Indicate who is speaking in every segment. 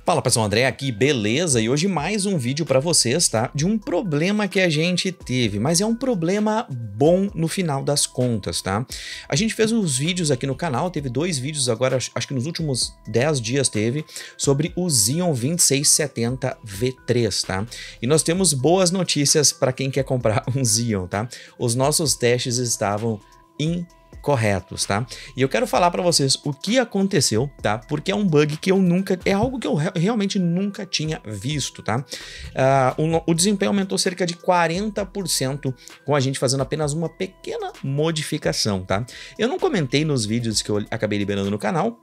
Speaker 1: Fala pessoal, André aqui, beleza? E hoje mais um vídeo para vocês, tá? De um problema que a gente teve, mas é um problema bom no final das contas, tá? A gente fez uns vídeos aqui no canal, teve 2 vídeos agora, acho que nos últimos 10 dias teve, sobre o Xeon 2670 V3, tá? E nós temos boas notícias para quem quer comprar um Xeon, tá? Os nossos testes estavam incorretos, tá? E eu quero falar para vocês o que aconteceu, tá? Porque é um bug que eu nunca... É algo que eu realmente nunca tinha visto, tá? O desempenho aumentou cerca de 40% com a gente fazendo apenas uma pequena modificação, tá? Eu não comentei nos vídeos que eu acabei liberando no canal,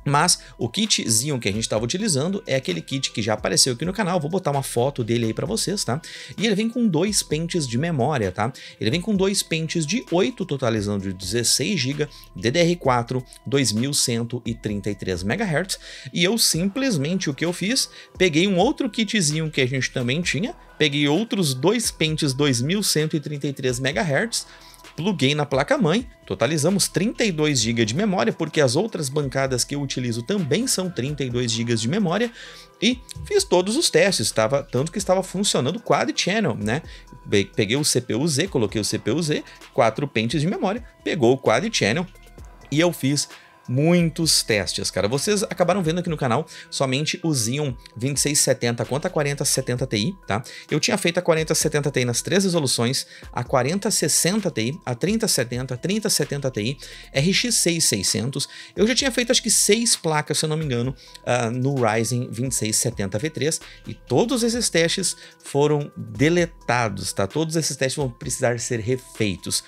Speaker 1: mas o kit Xeon que a gente estava utilizando é aquele kit que já apareceu aqui no canal, vou botar uma foto dele aí para vocês, tá? E ele vem com 2 pentes de memória, tá? Ele vem com 2 pentes de 8, totalizando de 16 GB, DDR4, 2133 MHz, e eu simplesmente o que eu fiz, peguei um outro kit Xeon que a gente também tinha, peguei outros 2 pentes 2133 MHz, pluguei na placa-mãe, totalizamos 32 GB de memória, porque as outras bancadas que eu utilizo também são 32 GB de memória, e fiz todos os testes, tanto que estava funcionando Quad Channel, né? Peguei o CPU-Z, coloquei o CPU-Z, 4 pentes de memória, pegou o Quad Channel, e eu fiz muitos testes, cara. Vocês acabaram vendo aqui no canal somente o Xeon 2670 quanto a 4070 Ti, tá? Eu tinha feito a 4070 Ti nas 3 resoluções, a 4060 Ti, a 3070, 3070 Ti, RX 6600. Eu já tinha feito acho que 6 placas, se eu não me engano, no Ryzen 2670 V3, e todos esses testes foram deletados, tá? Todos esses testes vão precisar ser refeitos.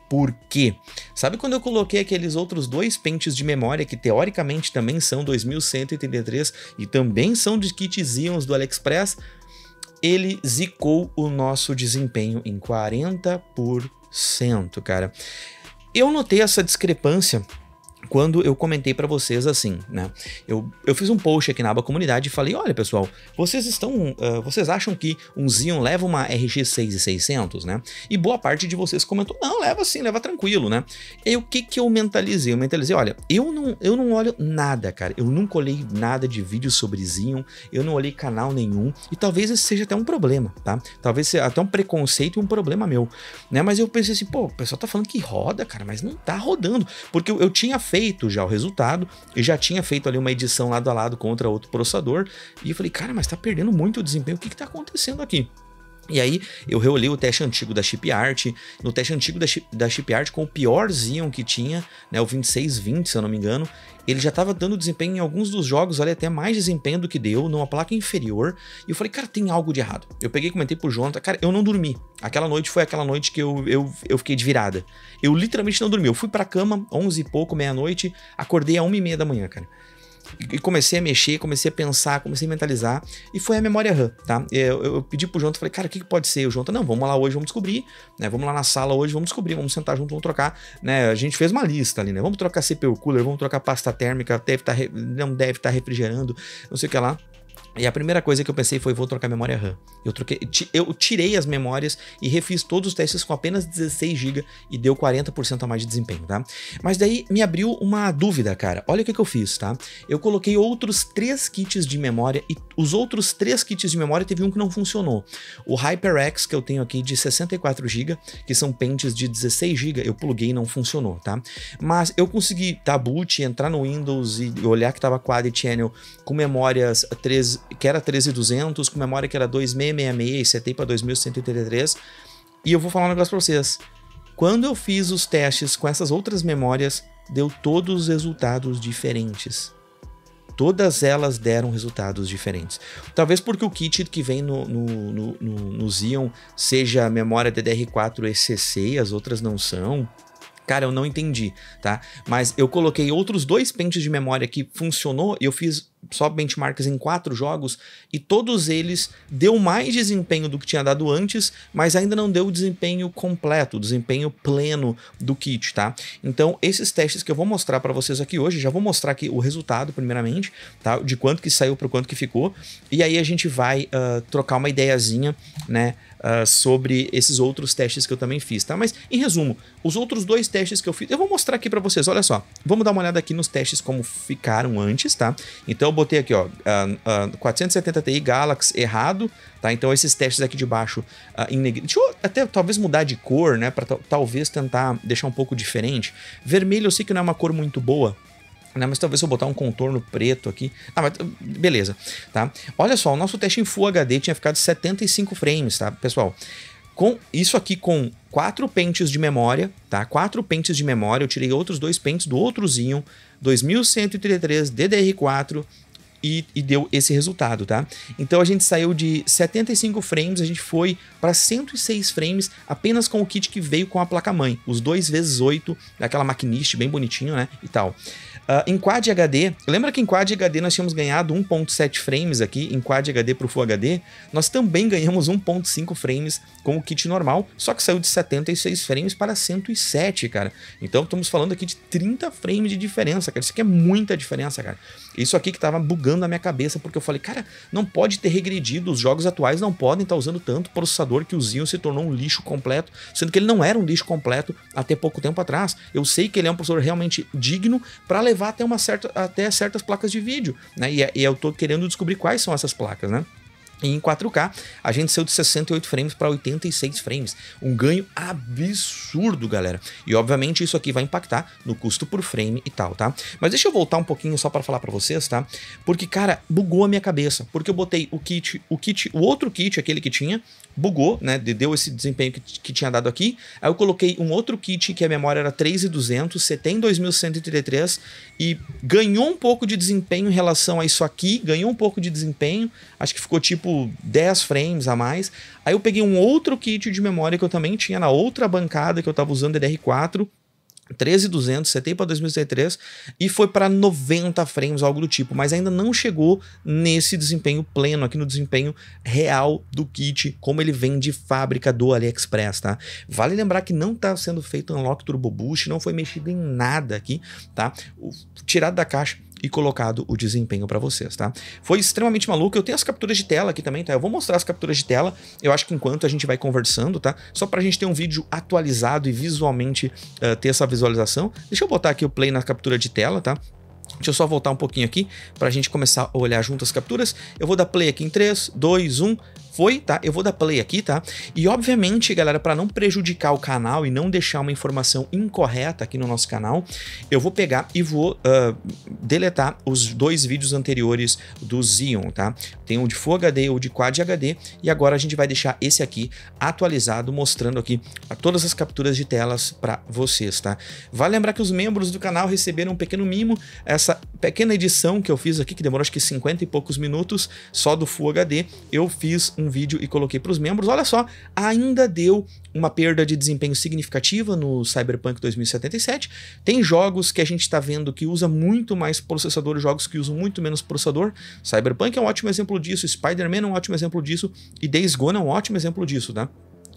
Speaker 1: Por quê? Sabe quando eu coloquei aqueles outros 2 pentes de memória que teoricamente também são 2133 e também são de kit Xeons do AliExpress? Ele zicou o nosso desempenho em 40%, cara. Eu notei essa discrepância quando eu comentei para vocês assim, né? Eu fiz um post aqui na aba comunidade e falei, olha pessoal, vocês acham que um Xeon leva uma RX 6600, né? E boa parte de vocês comentou, não, leva sim, leva tranquilo, né? E o que que eu mentalizei? Eu mentalizei, olha, eu não olho nada, cara, eu nunca olhei nada de vídeo sobre Xeon, eu não olhei canal nenhum, e talvez esse seja até um problema, tá? Talvez seja até um preconceito e um problema meu, né? Mas eu pensei assim, pô, o pessoal tá falando que roda, cara, mas não tá rodando, porque eu tinha feito já o resultado e já tinha feito ali uma edição lado a lado contra outro processador, e eu falei, cara, mas tá perdendo muito o desempenho, o que que tá acontecendo aqui? E aí eu reolhei o teste antigo da Chipart, no teste antigo da Chipart com o pior Xeon que tinha, né, o 2620, se eu não me engano, ele já estava dando desempenho em alguns dos jogos, olha, até mais desempenho do que deu, numa placa inferior, e eu falei, cara, tem algo de errado. Eu peguei e comentei pro Jonathan, cara, eu não dormi. Aquela noite foi aquela noite que eu fiquei de virada. Eu literalmente não dormi, eu fui pra cama, 11 e pouco, meia-noite, acordei às 1h30 da manhã, cara. E comecei a mexer, comecei a pensar, comecei a mentalizar, e foi a memória RAM, tá? Eu pedi pro Jonathan, falei, cara, o que pode ser? O Jonathan, não, vamos lá hoje, vamos descobrir, né? Vamos lá na sala hoje, vamos descobrir, vamos sentar junto, vamos trocar, né? A gente fez uma lista ali, né? Vamos trocar CPU cooler, vamos trocar pasta térmica, não deve estar refrigerando, não sei o que lá. E a primeira coisa que eu pensei foi, vou trocar memória RAM. Eu tirei as memórias e refiz todos os testes com apenas 16 GB e deu 40% a mais de desempenho, tá? Mas daí me abriu uma dúvida, cara. Olha o que eu fiz, tá? Eu coloquei outros 3 kits de memória e os outros 3 kits de memória teve um que não funcionou. O HyperX que eu tenho aqui de 64 GB, que são pentes de 16 GB, eu pluguei e não funcionou, tá? Mas eu consegui dar boot, entrar no Windows e olhar que tava Quad Channel com memórias 3, que era 13200, com memória que era 2666 e setei para 2133. E eu vou falar um negócio para vocês. Quando eu fiz os testes com essas outras memórias, deu todos os resultados diferentes. Todas elas deram resultados diferentes. Talvez porque o kit que vem no Xeon seja memória DDR4 ECC e as outras não são. Cara, eu não entendi, tá? Mas eu coloquei outros 2 pentes de memória que funcionou e eu fiz só benchmarks em 4 jogos e todos eles deu mais desempenho do que tinha dado antes, mas ainda não deu o desempenho completo, o desempenho pleno do kit, tá? Então, esses testes que eu vou mostrar para vocês aqui hoje, já vou mostrar aqui o resultado primeiramente, tá? De quanto que saiu para quanto que ficou, e aí a gente vai trocar uma ideiazinha, né? sobre esses outros testes que eu também fiz, tá? Mas, em resumo, os outros 2 testes que eu fiz, eu vou mostrar aqui pra vocês, olha só. Vamos dar uma olhada aqui nos testes como ficaram antes, tá? Então eu botei aqui, ó, 470 Ti Galaxy errado, tá? Então esses testes aqui de baixo em negrito. Deixa eu até talvez mudar de cor, né? Pra talvez tentar deixar um pouco diferente. Vermelho eu sei que não é uma cor muito boa, né, mas talvez se eu botar um contorno preto aqui... Ah, mas beleza, tá? Olha só, o nosso teste em Full HD tinha ficado 75 frames, tá, pessoal? Com isso aqui com 4 pentes de memória, tá? 4 pentes de memória, eu tirei outros 2 pentes do outro Xeon, 2133 DDR4 e deu esse resultado, tá? Então a gente saiu de 75 frames, a gente foi para 106 frames apenas com o kit que veio com a placa-mãe, os 2x8 daquela maquiniste bem bonitinho, né, e tal. Em Quad HD, lembra que em Quad HD nós tínhamos ganhado 1.7 frames aqui, em Quad HD para o Full HD, nós também ganhamos 1.5 frames com o kit normal, só que saiu de 76 frames para 107, cara. Então estamos falando aqui de 30 frames de diferença, cara, isso aqui é muita diferença, cara. Isso aqui que tava bugando a minha cabeça, porque eu falei, cara, não pode ter regredido, os jogos atuais não podem estar usando tanto processador que o Xeon se tornou um lixo completo, sendo que ele não era um lixo completo até pouco tempo atrás. Eu sei que ele é um processador realmente digno para levar até certas placas de vídeo, né? E eu tô querendo descobrir quais são essas placas, né? E em 4K, a gente saiu de 68 frames para 86 frames. Um ganho absurdo, galera. E, obviamente, isso aqui vai impactar no custo por frame e tal, tá? Mas deixa eu voltar um pouquinho só para falar para vocês, tá? Porque, cara, bugou a minha cabeça. Porque eu botei o outro kit, aquele que tinha, bugou, né? Deu esse desempenho que tinha dado aqui. Aí eu coloquei um outro kit que a memória era 3200, você tem 2133 e ganhou um pouco de desempenho em relação a isso aqui, ganhou um pouco de desempenho, acho que ficou tipo 10 frames a mais. Aí eu peguei um outro kit de memória que eu também tinha na outra bancada que eu tava usando, DDR4, 13200, setei para 2003 e foi para 90 frames, algo do tipo, mas ainda não chegou nesse desempenho pleno, aqui no desempenho real do kit, como ele vem de fábrica do AliExpress, tá? Vale lembrar que não tá sendo feito Unlock Turbo Boost, não foi mexido em nada aqui, tá? Tirado da caixa e colocado o desempenho para vocês, tá? Foi extremamente maluco. Eu tenho as capturas de tela aqui também, tá? Eu vou mostrar as capturas de tela, eu acho que enquanto a gente vai conversando, tá? Só pra gente ter um vídeo atualizado e visualmente ter essa visualização. Deixa eu botar aqui o play na captura de tela, tá? Deixa eu só voltar um pouquinho aqui pra gente começar a olhar junto as capturas. Eu vou dar play aqui em 3, 2, 1... Foi, tá? Eu vou dar play aqui, tá? E obviamente, galera, para não prejudicar o canal e não deixar uma informação incorreta aqui no nosso canal, eu vou pegar e vou deletar os 2 vídeos anteriores do Xeon, tá? Tem o de Full HD, o de Quad HD, e agora a gente vai deixar esse aqui atualizado, mostrando aqui todas as capturas de telas para vocês, tá? Vale lembrar que os membros do canal receberam um pequeno mimo, essa pequena edição que eu fiz aqui, que demorou acho que 50 e poucos minutos, só do Full HD, eu fiz um vídeo e coloquei para os membros. Olha só, ainda deu uma perda de desempenho significativa no Cyberpunk 2077. Tem jogos que a gente está vendo que usa muito mais processador e jogos que usam muito menos processador. Cyberpunk é um ótimo exemplo disso, Spider-Man é um ótimo exemplo disso e Days Gone é um ótimo exemplo disso, tá?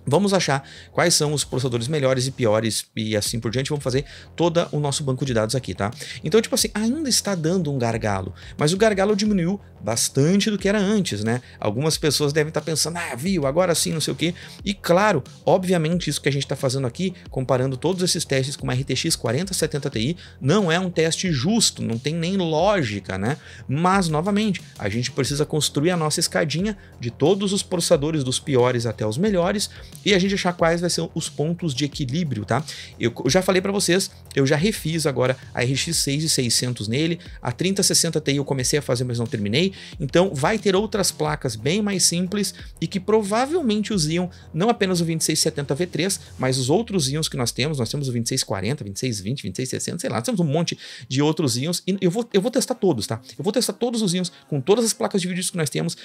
Speaker 1: Vamos achar quais são os processadores melhores e piores e assim por diante. Vamos fazer todo o nosso banco de dados aqui, tá? Então, tipo assim, ainda está dando um gargalo, mas o gargalo diminuiu bastante do que era antes, né? Algumas pessoas devem estar pensando, ah, viu, agora sim, não sei o quê. E claro, obviamente isso que a gente está fazendo aqui, comparando todos esses testes com uma RTX 4070 Ti, não é um teste justo, não tem nem lógica, né? Mas, novamente, a gente precisa construir a nossa escadinha de todos os processadores, dos piores até os melhores, e a gente achar quais vai ser os pontos de equilíbrio, tá? Eu já falei para vocês, eu já refiz agora a RX 6600 nele, a 3060 Ti eu comecei a fazer, mas não terminei, então vai ter outras placas bem mais simples e que provavelmente usiam não apenas o 2670 V3, mas os outros íons que nós temos o 2640, 2620, 2660, sei lá, nós temos um monte de outros íons e eu vou testar todos, tá? Eu vou testar todos os íons com todas as placas de vídeo que nós temos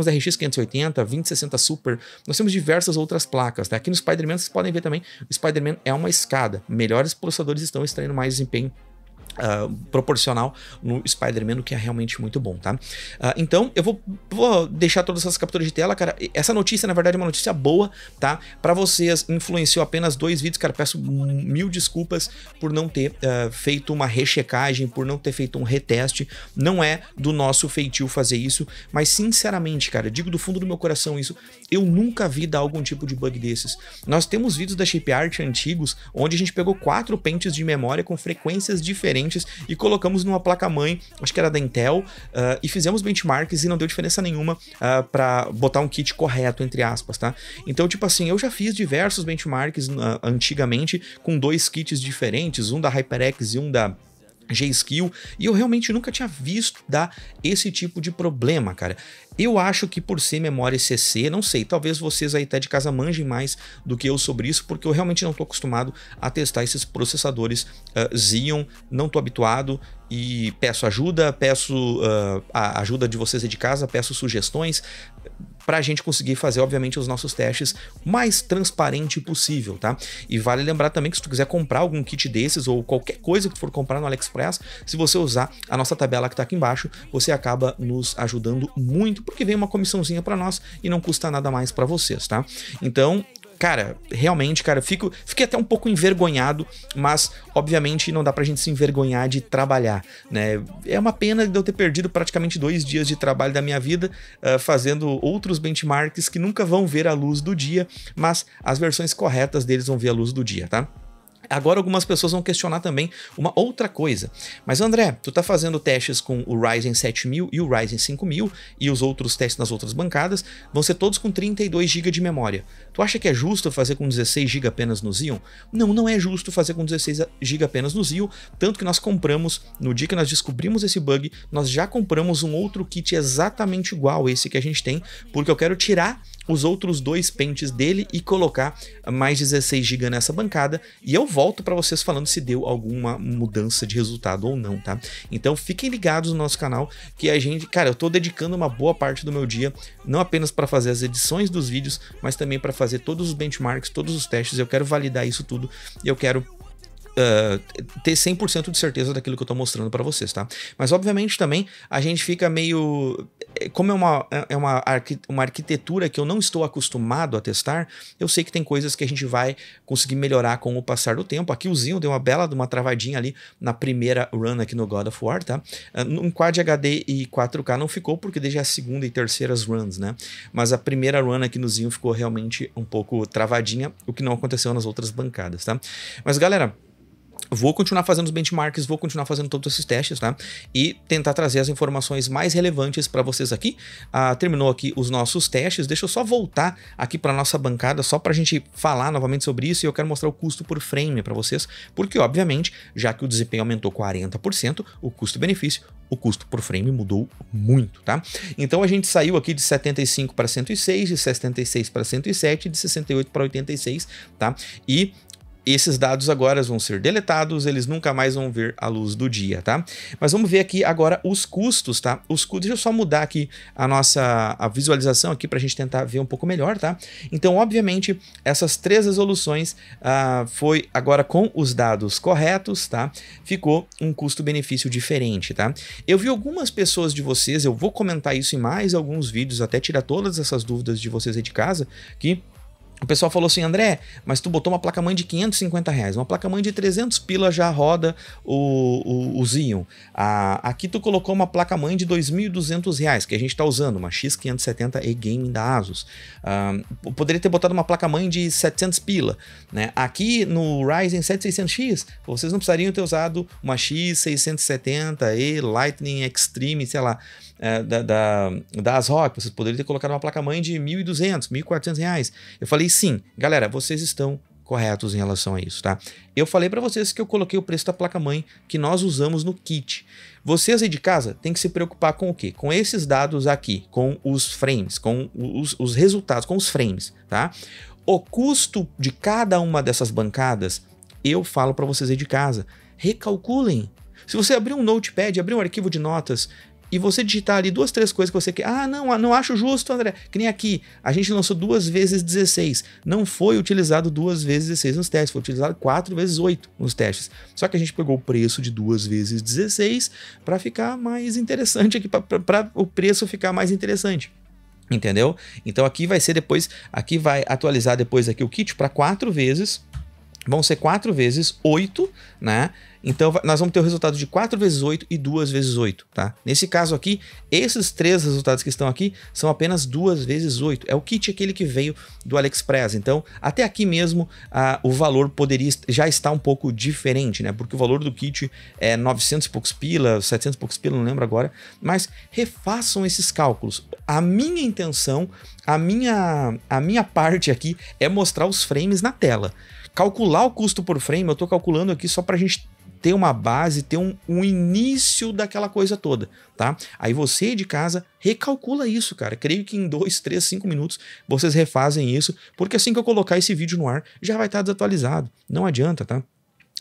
Speaker 1: a RX 580, 2060 Super, nós temos diversas outras placas, tá? Aqui no Spider-Man vocês podem ver também, o Spider-Man é uma escada, melhores processadores estão extraindo mais desempenho proporcional no Spider-Man, o que é realmente muito bom, tá? Então, eu vou deixar todas essas capturas de tela, cara. Essa notícia, na verdade, é uma notícia boa, tá? Pra vocês, influenciou apenas 2 vídeos, cara. Peço mil desculpas por não ter feito uma rechecagem, por não ter feito um reteste. Não é do nosso feitio fazer isso, mas sinceramente, cara, digo do fundo do meu coração isso, eu nunca vi dar algum tipo de bug desses. Nós temos vídeos da ShapeArt antigos, onde a gente pegou 4 pentes de memória com frequências diferentes e colocamos numa placa-mãe, acho que era da Intel, e fizemos benchmarks e não deu diferença nenhuma para botar um kit correto, entre aspas, tá? Então, tipo assim, eu já fiz diversos benchmarks antigamente com 2 kits diferentes, um da HyperX e um da G-Skill, e eu realmente nunca tinha visto dar esse tipo de problema, cara. Eu acho que por ser memória CC, não sei, talvez vocês aí até de casa manjem mais do que eu sobre isso, porque eu realmente não tô acostumado a testar esses processadores Xeon, não tô habituado e peço ajuda, peço a ajuda de vocês aí de casa, peço sugestões para a gente conseguir fazer, obviamente, os nossos testes mais transparente possível, tá? E vale lembrar também que se tu quiser comprar algum kit desses ou qualquer coisa que tu for comprar no AliExpress, se você usar a nossa tabela que tá aqui embaixo, você acaba nos ajudando muito, porque vem uma comissãozinha para nós e não custa nada mais para vocês, tá? Então, cara, realmente, cara, fiquei até um pouco envergonhado, mas obviamente não dá pra gente se envergonhar de trabalhar, né? É uma pena de eu ter perdido praticamente 2 dias de trabalho da minha vida fazendo outros benchmarks que nunca vão ver a luz do dia, mas as versões corretas deles vão ver a luz do dia, tá? Agora algumas pessoas vão questionar também uma outra coisa. Mas André, tu tá fazendo testes com o Ryzen 7000 e o Ryzen 5000 e os outros testes nas outras bancadas vão ser todos com 32 GB de memória. Tu acha que é justo fazer com 16 GB apenas no Xeon? Não, não é justo fazer com 16 GB apenas no Xeon, tanto que nós compramos, no dia que nós descobrimos esse bug, nós já compramos um outro kit exatamente igual a esse que a gente tem, porque eu quero tirar os outros 2 pentes dele e colocar mais 16 GB nessa bancada, e eu volto para vocês falando se deu alguma mudança de resultado ou não, tá? Então fiquem ligados no nosso canal, que a gente, cara, eu tô dedicando uma boa parte do meu dia, não apenas para fazer as edições dos vídeos, mas também para fazer todos os benchmarks, todos os testes. Eu quero validar isso tudo e eu quero ter 100% de certeza daquilo que eu tô mostrando para vocês, tá? Mas obviamente também a gente fica meio... Como é uma arquitetura que eu não estou acostumado a testar, eu sei que tem coisas que a gente vai conseguir melhorar com o passar do tempo. Aqui o Xeon deu uma travadinha ali na primeira run aqui no God of War, tá? Em Quad HD e 4K não ficou, porque desde a segunda e terceiras runs, né? Mas a primeira run aqui no Xeon ficou realmente um pouco travadinha, o que não aconteceu nas outras bancadas, tá? Mas galera, vou continuar fazendo os benchmarks, vou continuar fazendo todos esses testes, tá? E tentar trazer as informações mais relevantes para vocês aqui. Terminou aqui os nossos testes. Deixa eu só voltar aqui para nossa bancada, só para a gente falar novamente sobre isso. E eu quero mostrar o custo por frame para vocês, porque obviamente, já que o desempenho aumentou 40%, o custo-benefício, o custo por frame mudou muito, tá? Então a gente saiu aqui de 75 para 106, de 76 para 107, de 68 para 86, tá? E esses dados agora vão ser deletados, eles nunca mais vão ver a luz do dia, tá? Mas vamos ver aqui agora os custos, tá? Deixa eu só mudar aqui a visualização aqui para a gente tentar ver um pouco melhor, tá? Então, obviamente, essas 3 resoluções foi agora com os dados corretos, tá? Ficou um custo-benefício diferente, tá? Eu vi algumas pessoas de vocês, eu vou comentar isso em mais alguns vídeos, até tirar todas essas dúvidas de vocês aí de casa, que o pessoal falou assim: André, mas tu botou uma placa-mãe de R$550, uma placa-mãe de 300 pila já roda o Xeon. Aqui tu colocou uma placa-mãe de R$2.200, que a gente tá usando, uma X570 E-Gaming da Asus. Poderia ter botado uma placa-mãe de 700 pila, né? Aqui no Ryzen 7600X, vocês não precisariam ter usado uma X670E Lightning Extreme, sei lá, da ASRock. Vocês poderiam ter colocado uma placa-mãe de R$1.200, R$1.400. Eu falei sim, galera, vocês estão corretos em relação a isso, tá? Eu falei para vocês que eu coloquei o preço da placa-mãe que nós usamos no kit. Vocês aí de casa têm que se preocupar com o quê? Com esses dados aqui, com os frames, com os resultados, com os frames, tá? O custo de cada uma dessas bancadas, eu falo para vocês aí de casa, recalculem. Se você abrir um notepad, abrir um arquivo de notas, e você digitar ali 2, 3 coisas que você quer. Ah, não acho justo, André. Que nem aqui, a gente lançou 2 vezes 16. Não foi utilizado 2 vezes 16 nos testes, foi utilizado 4 vezes 8 nos testes. Só que a gente pegou o preço de 2 vezes 16 para ficar mais interessante aqui, para o preço ficar mais interessante. Entendeu? Então aqui vai ser depois, aqui vai atualizar depois aqui o kit para 4 vezes. Vão ser 4 vezes 8, né? Então nós vamos ter o resultado de 4 vezes 8 e 2 vezes 8, tá? Nesse caso aqui, esses 3 resultados que estão aqui são apenas 2 vezes 8. É o kit aquele que veio do AliExpress. Então, até aqui mesmo, o valor poderia já estar um pouco diferente, né? Porque o valor do kit é 900 e poucos pila, 700 e poucos pila, não lembro agora. Mas refaçam esses cálculos. A minha intenção, a minha parte aqui é mostrar os frames na tela. Calcular o custo por frame, eu tô calculando aqui só pra gente ter uma base, ter um início daquela coisa toda, tá? Aí você de casa recalcula isso, cara. Creio que em 2, 3, 5 minutos vocês refazem isso, porque assim que eu colocar esse vídeo no ar, já vai estar desatualizado. Não adianta, tá?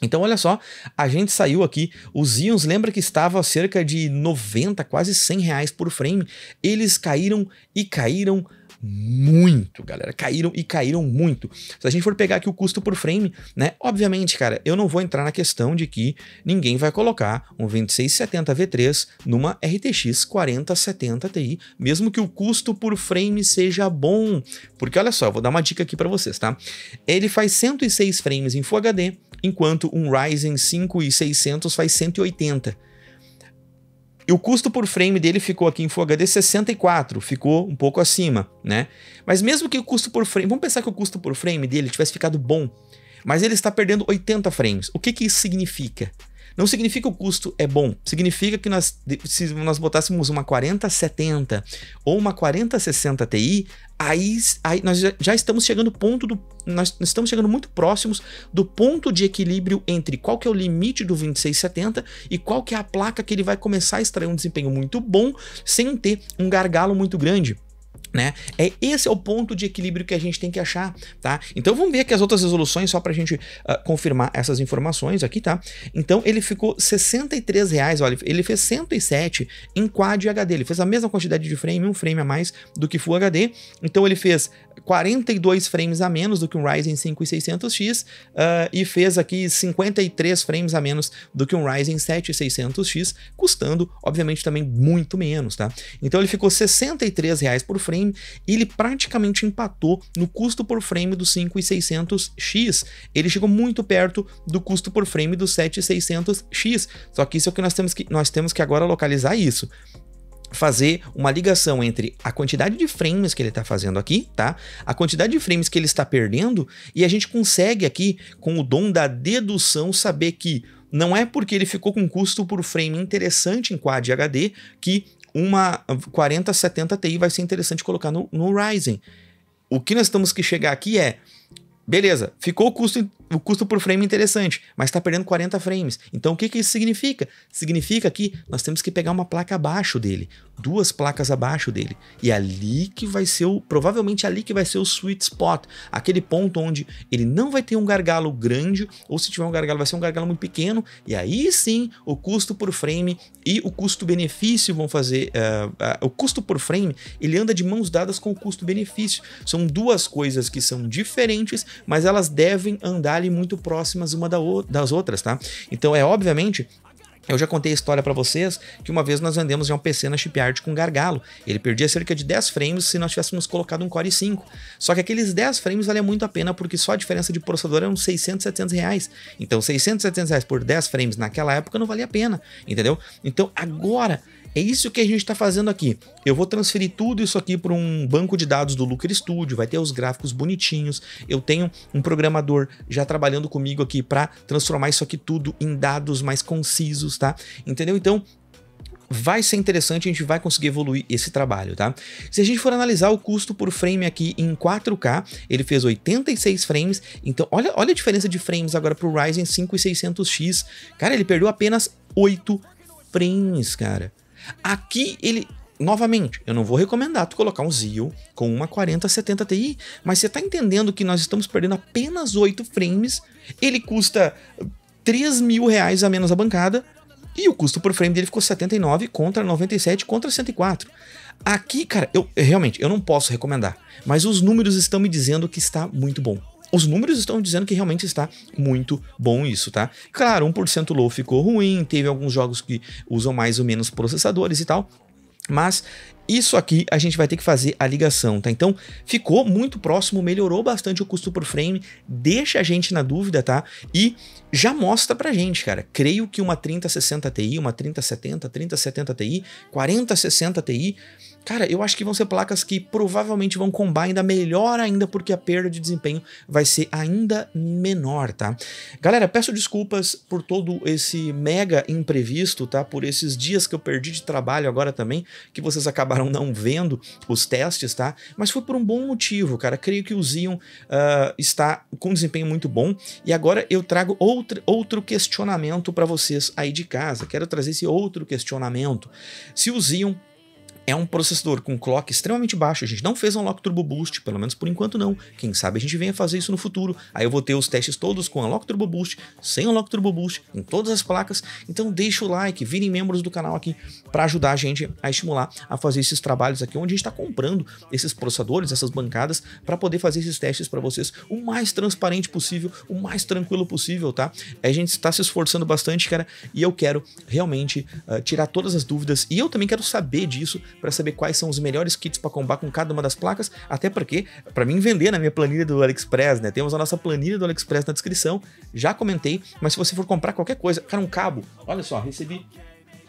Speaker 1: Então olha só, a gente saiu aqui, os íons, lembra que estava cerca de 90, quase 100 reais por frame, eles caíram e caíram muito, galera, caíram muito. Se a gente for pegar aqui o custo por frame, né, obviamente, cara, eu não vou entrar na questão de que ninguém vai colocar um 2670 V3 numa RTX 4070 Ti, mesmo que o custo por frame seja bom, porque olha só, eu vou dar uma dica aqui para vocês, tá? Ele faz 106 frames em Full HD, enquanto um Ryzen 5600 faz 180. E o custo por frame dele ficou aqui em Full HD 64, ficou um pouco acima, né? Mas mesmo que o custo por frame, vamos pensar que o custo por frame dele tivesse ficado bom, mas ele está perdendo 80 frames. O que que isso significa? Não significa que o custo é bom, significa que se nós botássemos uma 4070 ou uma 4060 Ti, aí nós já estamos chegando nós estamos chegando muito próximos do ponto de equilíbrio entre qual que é o limite do 2670 e qual que é a placa que ele vai começar a extrair um desempenho muito bom sem ter um gargalo muito grande. Né? Esse é o ponto de equilíbrio que a gente tem que achar, tá? Então vamos ver aqui as outras resoluções só pra gente confirmar essas informações aqui, tá? Então ele ficou R$63, olha, ele fez 107 em Quad HD, ele fez a mesma quantidade de frame, um frame a mais do que Full HD, então ele fez 42 frames a menos do que um Ryzen 5600X e fez aqui 53 frames a menos do que um Ryzen 7600X, custando, obviamente, também muito menos, tá? Então ele ficou R$63 por frame e ele praticamente empatou no custo por frame do 5600X. Ele chegou muito perto do custo por frame do 7600X. Só que isso é o que nós temos que agora localizar isso. Fazer uma ligação entre a quantidade de frames que ele está fazendo aqui, tá? A quantidade de frames que ele está perdendo, e a gente consegue aqui, com o dom da dedução, saber que não é porque ele ficou com um custo por frame interessante em Quad HD que uma 4070 Ti vai ser interessante colocar no Ryzen. O que nós temos que chegar aqui é, beleza, ficou o custo por frame interessante, mas está perdendo 40 frames. Então o que isso significa? Significa que nós temos que pegar uma placa abaixo dele, 2 placas abaixo dele. E ali que vai ser provavelmente ali que vai ser o sweet spot, aquele ponto onde ele não vai ter um gargalo grande, ou se tiver um gargalo vai ser um gargalo muito pequeno, e aí sim o custo por frame e o custo-benefício vão fazer, o custo por frame, ele anda de mãos dadas com o custo-benefício. São 2 coisas que são diferentes, mas elas devem andar ali muito próximas uma das outras, tá? Então obviamente, eu já contei a história para vocês que uma vez nós vendemos já um PC na Shipyard com gargalo. Ele perdia cerca de 10 frames se nós tivéssemos colocado um Core i5. Só que aqueles 10 frames valia muito a pena porque só a diferença de processador eram 600, 700 reais. Então 600, 700 reais por 10 frames naquela época não valia a pena, entendeu? Então agora é isso que a gente está fazendo aqui. Eu vou transferir tudo isso aqui para um banco de dados do Looker Studio, vai ter os gráficos bonitinhos. Eu tenho um programador já trabalhando comigo aqui para transformar isso aqui tudo em dados mais concisos, tá? Entendeu? Então vai ser interessante, a gente vai conseguir evoluir esse trabalho, tá? Se a gente for analisar o custo por frame aqui em 4K, ele fez 86 frames, então olha a diferença de frames agora para o Ryzen 5600X. Cara, ele perdeu apenas 8 frames, cara. Aqui ele, novamente, eu não vou recomendar tu colocar um Xeon com uma 4070 Ti, mas você tá entendendo que nós estamos perdendo apenas 8 frames, ele custa R$3.000 a menos a bancada, E o custo por frame dele ficou 79 contra 97 contra 104. Aqui, cara, realmente, eu não posso recomendar, mas os números estão me dizendo que está muito bom. Os números estão dizendo que realmente está muito bom isso, tá? Claro, 1% low ficou ruim, teve alguns jogos que usam mais ou menos processadores e tal, mas isso aqui a gente vai ter que fazer a ligação, tá? Então ficou muito próximo, melhorou bastante o custo por frame, deixa a gente na dúvida, tá? E já mostra pra gente, cara. Creio que uma 3060 Ti, uma 3070, 3070 Ti, 4060 Ti, cara, eu acho que vão ser placas que provavelmente vão combar ainda melhor ainda, porque a perda de desempenho vai ser ainda menor, tá? Galera, peço desculpas por todo esse mega imprevisto, tá? Por esses dias que eu perdi de trabalho agora também, que vocês acabaram não vendo os testes, tá? Mas foi por um bom motivo, cara. Creio que o Xeon está com desempenho muito bom. E agora eu trago outro questionamento para vocês aí de casa. Quero trazer esse outro questionamento. Se o Xeon é um processador com clock extremamente baixo, a gente não fez Unlock Turbo Boost, pelo menos por enquanto não. Quem sabe a gente venha fazer isso no futuro. Aí eu vou ter os testes todos com Unlock Turbo Boost, sem Unlock Turbo Boost, em todas as placas. Então deixa o like, virem membros do canal aqui para ajudar a gente a estimular a fazer esses trabalhos aqui, onde a gente está comprando esses processadores, essas bancadas, para poder fazer esses testes para vocês o mais transparente possível, o mais tranquilo possível, tá? A gente está se esforçando bastante, cara, e eu quero realmente tirar todas as dúvidas, e eu também quero saber disso, para saber quais são os melhores kits para combar com cada uma das placas, até porque, para mim vender na minha planilha do AliExpress, né? Temos a nossa planilha do AliExpress na descrição, já comentei, mas se você for comprar qualquer coisa, cara, um cabo, olha só, recebi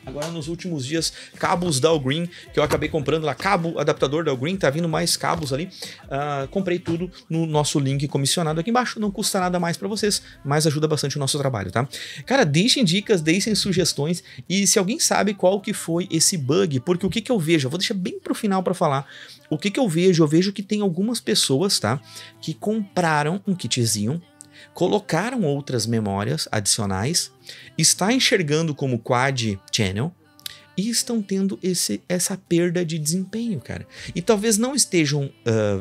Speaker 1: agora nos últimos dias cabos da Allgreen, que eu acabei comprando lá, cabo adaptador da Allgreen, tá vindo mais cabos ali, comprei tudo no nosso link comissionado aqui embaixo, não custa nada mais pra vocês, mas ajuda bastante o nosso trabalho, tá? Cara, deixem dicas, deixem sugestões, e se alguém sabe qual que foi esse bug, porque o que eu vejo, eu vou deixar bem pro final pra falar, o que eu vejo que tem algumas pessoas, tá, que compraram um kitzinho, colocaram outras memórias adicionais, está enxergando como quad channel e estão tendo essa perda de desempenho, cara. E talvez não estejam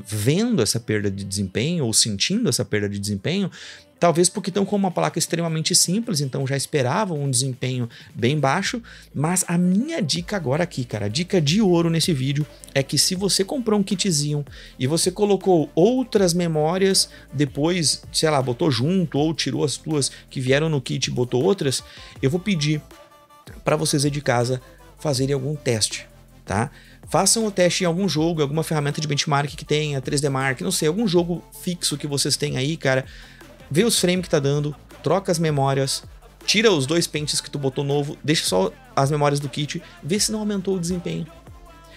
Speaker 1: vendo essa perda de desempenho ou sentindo essa perda de desempenho, talvez porque estão com uma placa extremamente simples, então já esperavam um desempenho bem baixo, mas a minha dica agora aqui, cara, a dica de ouro nesse vídeo é que se você comprou um kitzinho e você colocou outras memórias, depois, sei lá, botou junto ou tirou as tuas que vieram no kit e botou outras, eu vou pedir para vocês aí de casa fazerem algum teste, tá? Façam o teste em algum jogo, alguma ferramenta de benchmark que tenha, 3D Mark, não sei, algum jogo fixo que vocês têm aí, cara. Vê os frames que tá dando, troca as memórias, tira os 2 pentes que tu botou novo, deixa só as memórias do kit, vê se não aumentou o desempenho.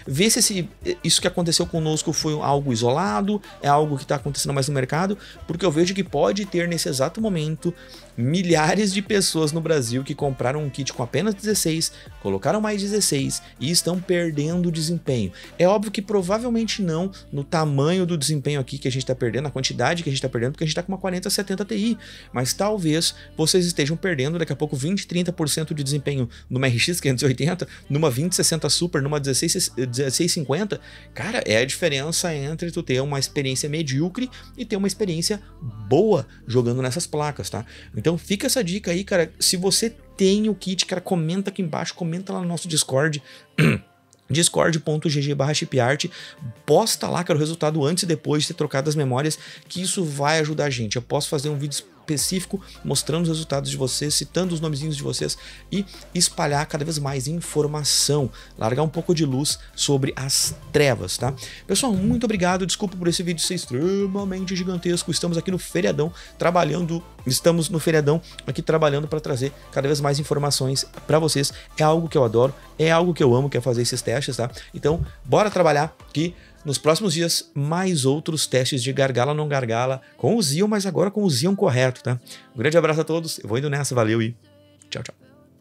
Speaker 1: Vê se isso que aconteceu conosco foi algo isolado, é algo que está acontecendo mais no mercado, porque eu vejo que pode ter nesse exato momento milhares de pessoas no Brasil que compraram um kit com apenas 16, colocaram mais 16 e estão perdendo desempenho. É óbvio que provavelmente não no tamanho do desempenho aqui que a gente está perdendo, a quantidade que a gente está perdendo, porque a gente está com uma 4070 Ti, mas talvez vocês estejam perdendo daqui a pouco 20, 30% de desempenho numa RX 580, numa 2060 Super, numa 1650. Cara, é a diferença entre tu ter uma experiência medíocre e ter uma experiência boa jogando nessas placas, tá? Então fica essa dica aí, cara. Se você tem o kit, cara, comenta aqui embaixo, comenta lá no nosso Discord, discord.gg/chipart, posta lá, cara, o resultado antes e depois de ter trocado as memórias, que isso vai ajudar a gente. Eu posso fazer um vídeo específico mostrando os resultados de vocês, citando os nomezinhos de vocês e espalhar cada vez mais informação, largar um pouco de luz sobre as trevas, tá? Pessoal, muito obrigado, desculpa por esse vídeo ser extremamente gigantesco, estamos aqui no feriadão trabalhando, estamos no feriadão aqui trabalhando para trazer cada vez mais informações para vocês, é algo que eu adoro, é algo que eu amo, que é fazer esses testes, tá? Então, bora trabalhar que nos próximos dias, mais outros testes de gargala não gargala com o Xeon, mas agora com o Xeon correto, tá? Um grande abraço a todos, eu vou indo nessa, valeu e tchau, tchau.